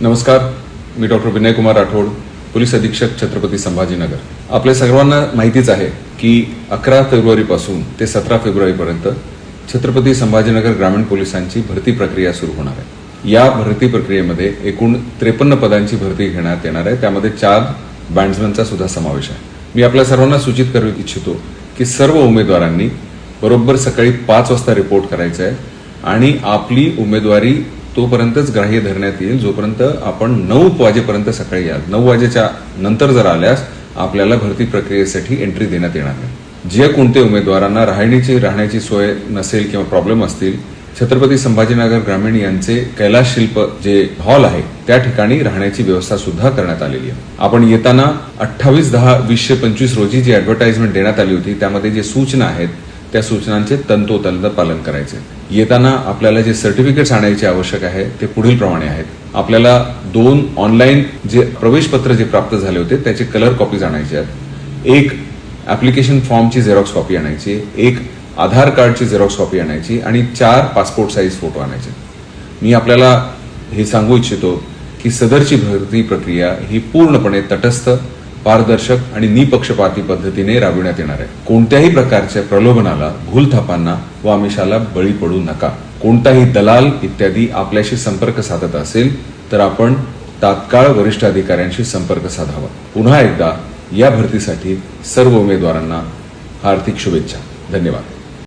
नमस्कार, मी doctor Vinay Kumar Rathod, police अधीक्षक छत्रपती संभाजीनगर. आपल्या सर्वांना माहितीच आहे की 11 फेब्रुवारीपासून ते 17 फेब्रुवारीपर्यंत छत्रपती संभाजीनगर ग्रामीण पोलिसांची भरती प्रक्रिया सुरू होणार आहे. या भरती प्रक्रियेमध्ये एकूण 53 पदांची भरती घेण्यात येणार आहे. त्यामध्ये 4 बँड्समनचा सुद्धा समावेश आहे. मी आपल्या सर्वांना सूचित करू इच्छितो की सर्व उमेदवारांनी बरोबर सकाळी 5 वाजता रिपोर्ट करायचा आहे आणि आपली उमेदवारी तोपर्यंतच ग्राह्य धरण्यात येईल जोपर्यंत आपण 9 वाजेपर्यंत सकाळी याल. 9 वाजेच्या नंतर जर आल्यास आपल्याला भरती प्रक्रियेसाठी एंट्री देण्यात येणार नाही. जे कोणते उमेदवारांना राहण्याची सोय नसेल किंवा प्रॉब्लेम असतील, छत्रपती संभाजीनगर ग्रामीण यांचे कैलास शिल्प जे हॉल आहे त्या ठिकाणी राहण्याची व्यवस्था सुद्धा करण्यात आलेली आहे. आपण येताना 28/10/2025 रोजी जी ऍडव्हर्टाइजमेंट देण्यात आली होती त्यामध्ये जे सूचना आहेत त्या सूचनांचे तंतोतंत पालन करायचे. येताना आपल्याला जे सर्टिफिकेट्स आणायचे आवश्यक आहे ते पुढील प्रमाणे आहेत. आपल्याला 2 ऑनलाईन जे प्रवेशपत्र जे प्राप्त झाले होते त्याचे कलर कॉपीज आणायचे आहेत. 1 ऍप्लिकेशन फॉर्मची झेरॉक्स कॉपी आणायची, 1 आधार कार्डची झेरॉक्स कॉपी आणायची आणि 4 पासपोर्ट साईज फोटो आणायचे. मी आपल्याला हे सांगू इच्छितो की सदरची भरती प्रक्रिया ही पूर्णपणे तटस्थ, पारदर्शक आणि निपक्षपाती पद्धतीने राबविण्यात येणार आहे. कोणत्याही प्रकारच्या प्रलोभनाला, भूलथापांना व आमिषाला बळी पडू नका. कोणताही दलाल इत्यादी आपल्याशी संपर्क साधत असेल तर आपण तात्काळ वरिष्ठ अधिकाऱ्यांशी संपर्क साधावा. पुन्हा एकदा या भरतीसाठी सर्व उमेदवारांना हार्दिक शुभेच्छा. धन्यवाद.